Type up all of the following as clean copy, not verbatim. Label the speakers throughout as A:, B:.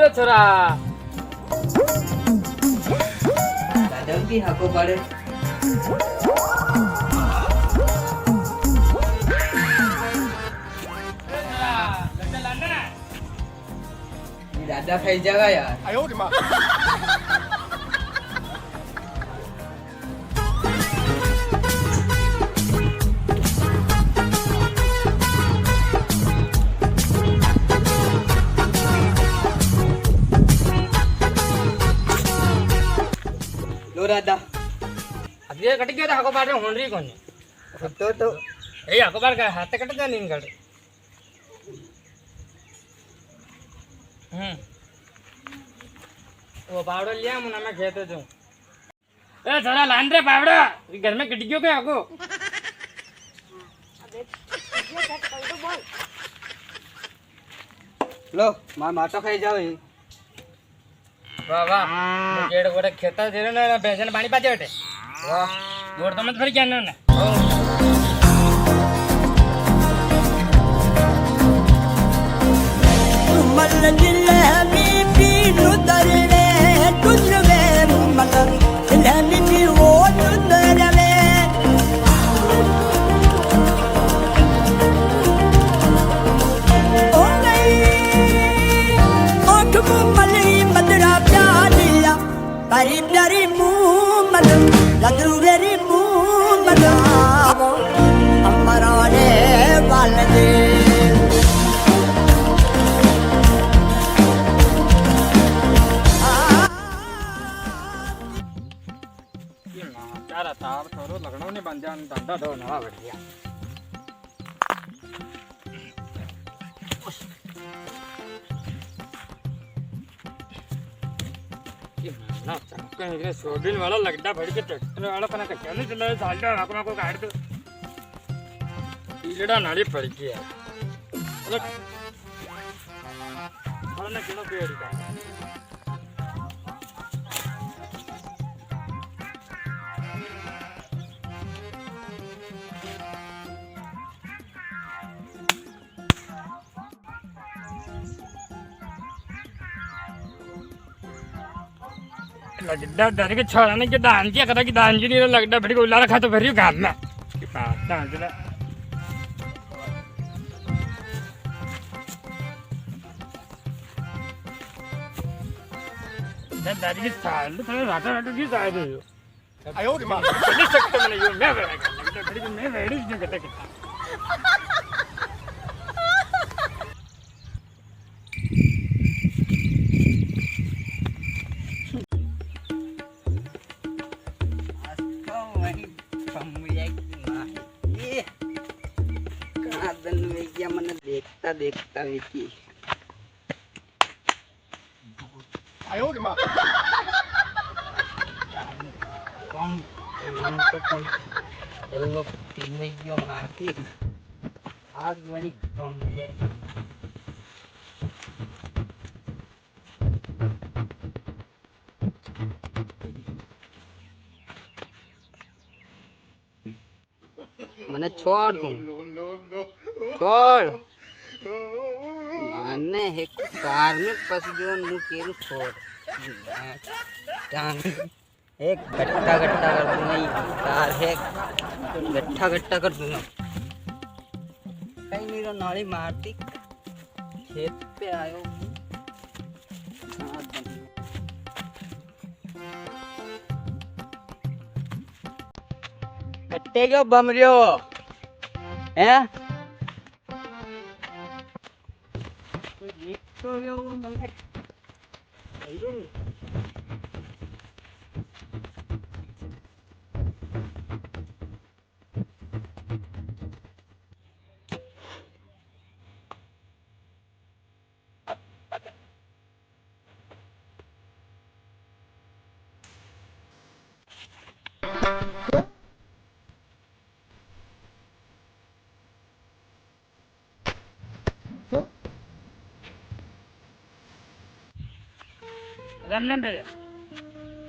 A: રે છોરા
B: દાદાજી હાકો પાડે દાદા ખાઈ જવા યાર
C: આયો રે માં
B: લો દાદા
A: अब ये कट गया था हको बार होनरी कोनी
B: તો
A: ए हको बार का हाथ कट गया नीन कट वो पावड़ो लिया मुना मैं खेते जो ए थोड़ा लान रे पावड़ो घर में कट गयो के हको
B: લો માર માતો ખાઈ જાવ
A: वाह वाह गेड़ गोड़े खेता दे ना भैंस ने पानी पाते बेटे वाह गोड़ तो मत फिर क्या ना
D: मल दिल में पीनु दरवे तुझवे मल दिल में भी वो दरवे ओ गई आँख में मली मदरा प्यालिया परी प्यारी मुँह मल लदरू वेरी मुँह मल हमारा ने वाल दे
A: तारा तार थोरो लगनो ने बन जान दादा दो नवा बढ़िया ये ना चक्कर इधर सोबिन वाला लगदा भड़ के ट्रैक्टर वाला पना का चले चले सालडा आपको को काट दो ईलड़ा नाली पड़ गया अलग और ना किलो पेड़ का लगदा डर के छोड़ने के दान क्या करा कि दान जी नहीं लगदा फिर को उल्ला रखा तो फिर काम में कि पास दान चला दादी की साल तो राता राता की साल है
C: आयो रे માં
A: चल सकते मैंने यो मैं लगदा फिर मैं रेडी नहीं करता कितना
B: देखता देखता वेची
C: આયો રે માં
B: कौन तो कौन लोग तीन में क्यों मारती आग वाली कौन है मैंने छोड़ दूं छोड़ मैंने एक कार में फंस गयो मुँह केरू छोड़ एक गट्टा गट्टा कर दूंगा ये कार है गट्टा गट्टा कर दूंगा कहीं मेरा नाली मारती खेत पे आयो गट्टे क्यों बम रहे हो हैं तो यो
A: राम राम रे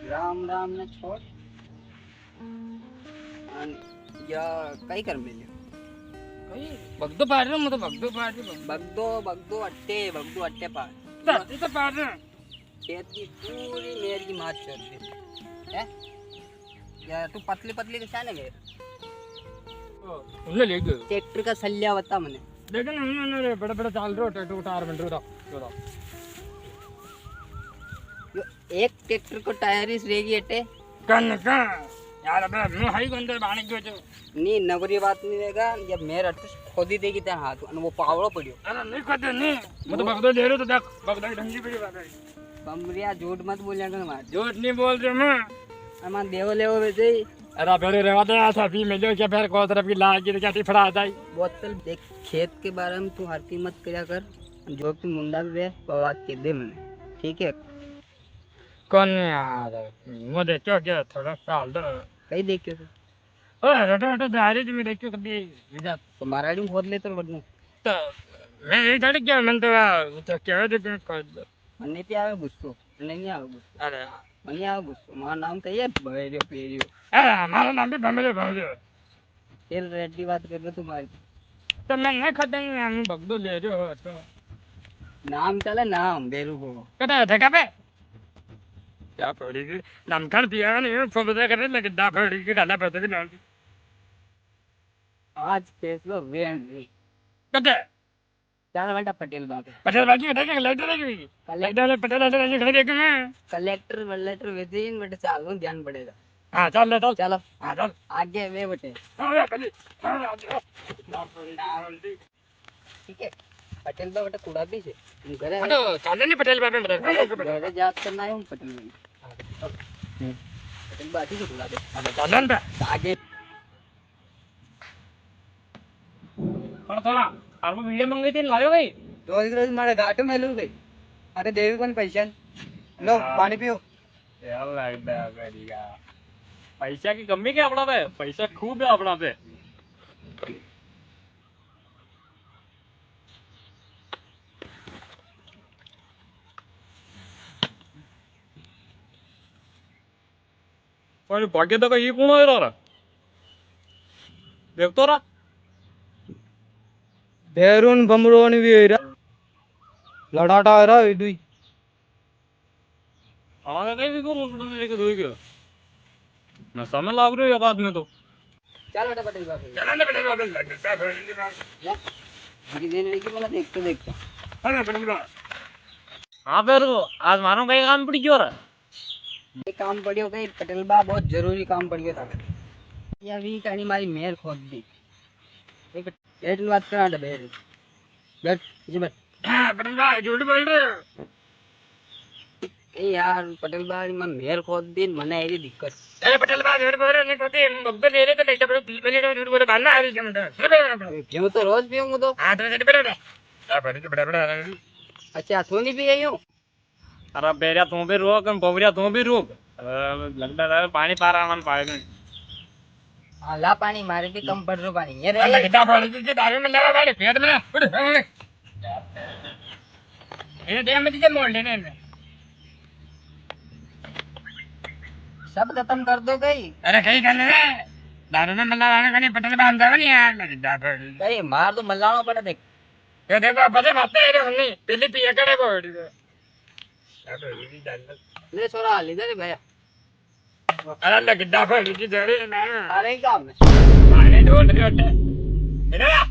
B: राम राम ने छोड़ या कई कर मिले
A: बगदो पाड़ रहा हूँ मैं तो बगदो पाड़ रही
B: बगदो बगदो अट्टे पार
A: धरती तो पार है
B: खेत की पूरी मेर की मार चल दी है यार तू पतली पतली कशा ने मेर
A: उन्हें ले गए
B: ट्रैक्टर का सल्ला बता मने
A: लेकिन उन्होंने बड़े बड़े चाल रहे हो ट्रैक्टर को टायर बन रहा था
B: यो एक ट्रैक्टर को टायर इस रेगी अटे
A: कन का यार अबे मैं हाई को अंदर बाने क्यों जो
B: नी नवरी बात नहीं रहेगा जब मेर अट खोदी देगी तेरे हाथ और वो पावड़ो पड़ियो
A: अरे नहीं करते नहीं मैं तो बगदो ले रहा तो देख बगदो ढंगी पड़ी बात है
B: बमरिया झूठ मत बोलिया कर मार
A: झूठ नहीं बोल रहे मैं
B: अमान देव लेव वैसे ही
A: अरे फिर रहवा दे ऐसा भी मिलो क्या फिर को तरफ की लागी तो क्या टिफड़ा आता है
B: बोतल देख खेत के बारे में तू हर कीमत करा कर जो तू मुंडा भी है बात के दे मैंने ठीक है
A: कौन यार मुझे क्या क्या थोड़ा साल दो
B: कहीं देखियो तो
A: ओए रटा रटा दारी तुम देखो कभी विदा
B: तो माराड़ी खोद ले तो बढ़ने
A: तो मैं ये डर क्या मन तो क्या दे कर दो
B: मन्ने पे आवे गुस्सो नहीं आवे गुस्सो
A: अरे
B: मन्ने आवे गुस्सो मार नाम तो ये भैरियो पेरियो
A: अरे हमारा नाम भी भमरे भमरे
B: फिर रेडी बात कर रहे तुम्हारी
A: तो मैं नहीं खाता नहीं हम बगदो ले रहे हो तो
B: नाम चले नाम बेरू को
A: कटा था पे क्या पड़ी की नाम कर दिया नहीं फोबदा करने लगे दा पड़ी की डाला पता नहीं
B: आज फैसलो वेन
A: कटे
B: चार घंटा पटेल बात
A: पटेल बाकी कटे के लेटर लगी लेटर पटेल लेटर घर देख में
B: कलेक्टर वलेक्टर वैसे ही बटे चालों ध्यान पड़ेगा
A: हां चल ले चल
B: चलो
A: हां चल
B: आगे वे बटे
A: अरे कली ना पड़ी
B: ठीक है पटेल बा बटे कूड़ा भी से घरे
A: तो चल नहीं पटेल बाबे मेरे
B: घरे जात करना है पटेल में पटेल बाटी से कूड़ा दे
A: अरे चलन पे
B: आगे
A: थोड़ा और वो वीडियो मंगाई थी लायो गई
B: रोज रोज मारे घाटो में लू गई अरे देवी कौन पैसा लो पानी पियो
A: यार लगता है करेगा पैसा की कमी क्या अपना पे पैसा खूब है अपना पे और भाग्य तो ये कौन है रहा देख तो रहा
B: बेरून बमरोन वीरा लड़ाटा आ रहा है दुई
A: हमारा कहीं भी कौन लेके दो क्या ना समय लाग रही है एक आदमी तो
B: चल बेटा पटेल बाबू
A: चला ना बेटा बाबे लगता है फिर
B: जा मेरी देने की मैं देखते देखता
A: अरे बेटा हां फिर आज मारो कहीं काम पड़ी क्यों रहा
B: ये काम पड़ियो गई पटेल बा बहुत जरूरी काम पड़ियो था ये अभी कहानी मारी मेर खोद दी एक एट बात करा बैठ बैठ जी बैठ
A: पटेल भाई झूठ बोल रहे हो
B: ए यार पटेल बा मैं मेर खोद दी मने ऐसी दिक्कत
A: अरे पटेल भाई झूठ बोल रहे नहीं कहते बब्बे ले रहे तो नहीं तो 20 मिनट झूठ बोले बांधना है क्या मतलब
B: पीऊं तो रोज पीऊंगा तो
A: हां तो चल बेटा अब बड़ी बड़ा बड़ा
B: अच्छा तू नहीं पिए यूं
A: अरे बेरिया तू भी रोक और बबरिया तू भी रोक लगता है पानी पा रहा हम पाए नहीं
B: ला पानी मारे भी कम पड़ रहा पानी ये रे
A: अल्लाह कितना पानी की दारू में लगा वाले पेट में उठ ये दे मत के मोड़ लेने में
B: सब खत्म कर दो गई
A: अरे कहीं करने दारू में मल्ला आने का नहीं पटेल बांधा नहीं यार लगता है
B: गई मार तो मल्लानो पड़ा देख
A: ये देखो पता मत है रे नहीं पहले पिया करे बॉडी
B: ले छोरा ले दे भैया
A: अरे लगता है की जरे ना
B: अरे काम है
A: पानी ढूंढ रहे होते इधर आ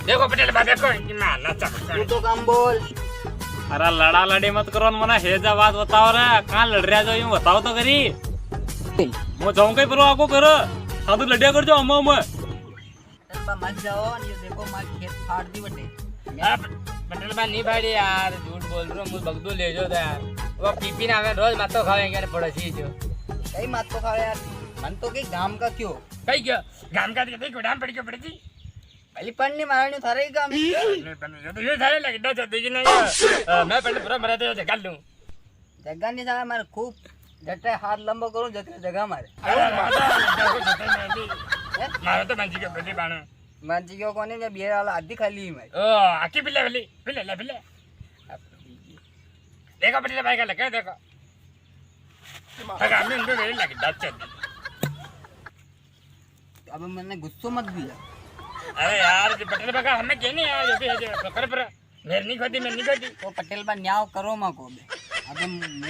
A: देखो पटेल बा देखो कि मारना
B: तू तो काम बोल
A: अरे लड़ा लड़ी मत करो मना हे जा बात बताओ रे कहाँ लड़ रहा जाओ यूं बताओ तो करी मैं जाऊं कहीं पर आको कर साधु लड़िया कर जाओ अम्मा मैं
B: मत जाओ ये देखो मार खेत फाड़ दी बटे
A: पटेल बा नहीं भाई यार झूठ बोल रहा हूँ मुझे बगदू ले जाओ यार वो पीपी ना रोज मातो खाएंगे पड़ोसी जो
B: कई मत तो खा यार मन तो के गांव का क्यों
A: कहीं क्या गांव का देखो गोदाम पड़ के पड़ती
B: पहले पढ़ने मारने सारे ही काम
A: ये सारे लगता चाहते कि नहीं मैं पहले पूरा मरा तो जगा लूं
B: जगह नहीं सारा मार खूब जटे हाथ लंबा करूं जगह मारे
A: मारो तो मंजी के बड़ी बाणो
B: मंजी को कोने में बियर वाला आधी खाली मैं
A: ओ आकी पिल्ले वाली पिल्ले ले पिल्ले देखो पटेल भाई का लगा देखो लगा मैं इनको वेरी लगता चाहती
B: अब मैंने गुस्सो मत दिया
A: अरे यार जो पटेल भाई का हमें क्या नहीं यार ये भी है जो पकड़ पर
E: मेरे नहीं खोदी मैं नहीं खोदी
B: तो पटेल बा न्याव करो मको बे अबे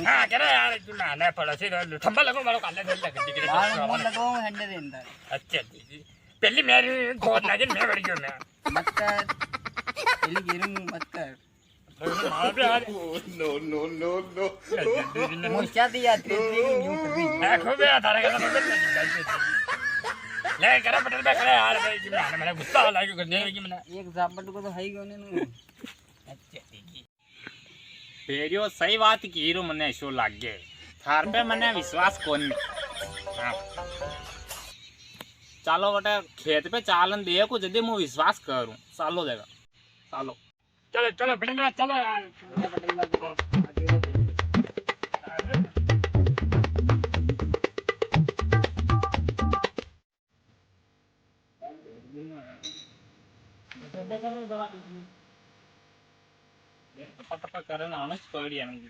E: हाँ करे यार तू ना ना पड़ा से थंबा लगो मारो काले धोल लग दिखे
B: बाल मुंह लगाओ हंडे दे अंदर
E: अच्छा जी पहली मेरी खोद ना जिन मैं बड़ी क्यों मैं
B: मत कर पहले गिरूं मत कर
C: No, no, no, no.
B: मुझा दिया तेरी न्यू करी
E: देखो बे तारे का तो ले करा पटेल बे करे यार भाई जी मैंने गुस्सा आ लगा करने की मैंने
B: एक जापट को तो है गने नु
E: अच्छा ठीक
A: पेरियो सही बात कीरो मने शो लागे थार पे मने विश्वास कोन हाँ। चालो बटे खेत पे चालन दे को जदे मु विश्वास करूं चालो देगा चालो
E: चलो चलो पटेल बे चलो यार
B: पटेल बा को
A: पटपट करे ना आने पड़ी है मुझे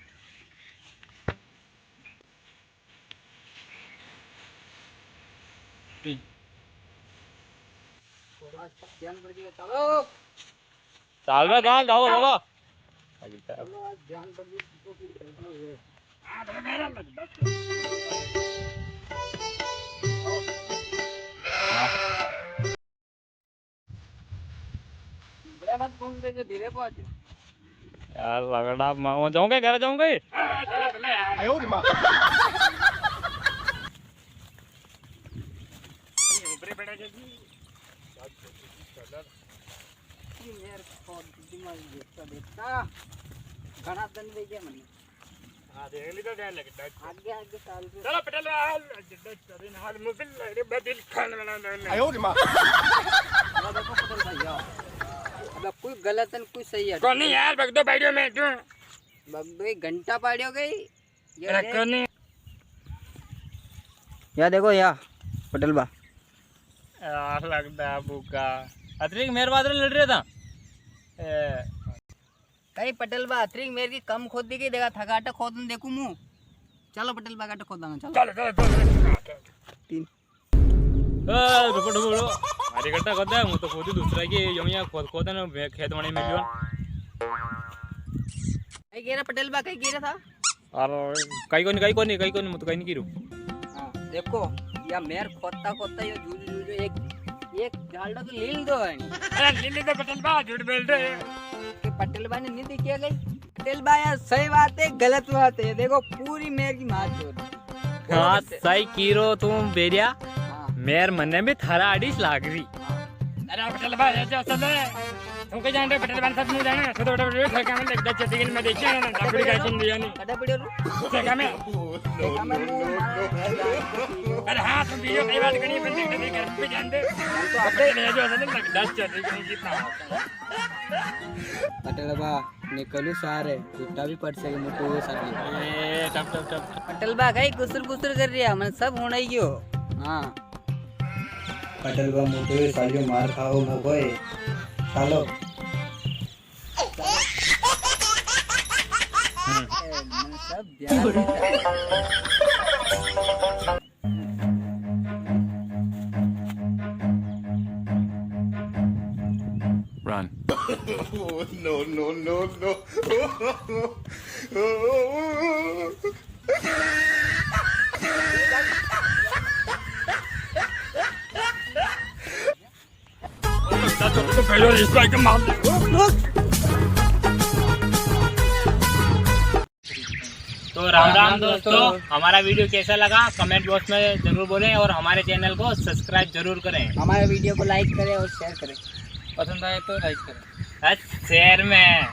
B: ध्यान कर दिया चलो
A: चाल रहा गाल जाओ बाबा
B: ध्यान कर दिया बड़ा मत घूम दे जो धीरे पहुंच
A: यार लगड़ा मैं जाऊंगा घर जाऊंगा
C: I owed him up.
E: ऊपर बैठा जी
B: यार कौन दिमाग देखता घना दन दे के मन
E: हां देख ली तो डर लगता
B: आगे आगे साल पे
E: चलो पटेल हाल चले ना हाल मुबिल रे बदिल खान वाला
C: I owed him up.
B: अब देखो पटेल भैया अब कोई गलत है कोई सही है
E: कौन यार बग दो वीडियो में तू
B: बग दो एक घंटा पाड़ियो गई
E: कौन
B: या देखो या पटेल बा
A: यार लगता बुका अतिरिक्त मेरे बात लड़ रहा था
B: कहीं पटेल बा अतिरिक्त मेरे की कम खोद दी गई देखा थकाटा खोदन देखूं मुंह चलो पटेल बा काटा खोदांगा चलो
E: चलो चलो
B: तीन
A: रुको रुको रुको अरे कट्टा खोदा मु तो खोदी दूसरा की यमिया खोद ना खेत वाणी मिलियो
B: कहीं गिरा पटेल बा कहीं गिरा था
A: और कई कोनी मु तो कई नहीं गिरू
B: हाँ देखो या मेर खोदता खोदता ये जूझ एक झालडा तो लील दो है
E: अरे लिली तो पटेल बा झूठ बोल रहे
B: कि पटेल बा ने नहीं देखी गई पटेल बा यार सही बात है गलत बात है देखो पूरी मेर की मार छोड़
A: हाँ सही कीरो तुम बेरिया
B: हाँ
A: मेर मने में थारा अड़ीस लाग रही
E: अरे पटेल बा ये जो चले तुमको जान रहे पटेल बा सब नहीं जाने छोटे छोटे वीडियो खेल के मैं लगता है लेकिन मैं देखिए ना डबड़ी का सीन दिया नहीं
B: कदा पड़ियो रू
E: देखा मैं
B: देखा मैं
E: अरे हाँ तुम वीडियो कई बात करी पर देखते नहीं घर पे जान दे
B: तो
E: अपने ये जो असल में लगता है लेकिन कितना
B: पटेल बा निकलू सारे टूटा भी पड़ सके मोटो वो सारी
A: ए टप टप टप
B: पटेल बा गई गुसर गुसर कर रही है मन सब होना ही क्यों हाँ
F: पटेल बा मोटे सालियो मार खाओ मोकोए चलो
B: मन सब ध्यान देता है।
A: Run.
C: No, no, no, no.
E: तो पहले रिश्ता के मामले
A: तो राम राम दोस्तों हमारा वीडियो कैसा लगा कमेंट बॉक्स में जरूर बोलें और हमारे चैनल को सब्सक्राइब जरूर करें
B: हमारे वीडियो को लाइक करें और शेयर करें
A: पसंद आए तो लाइक करें शेयर में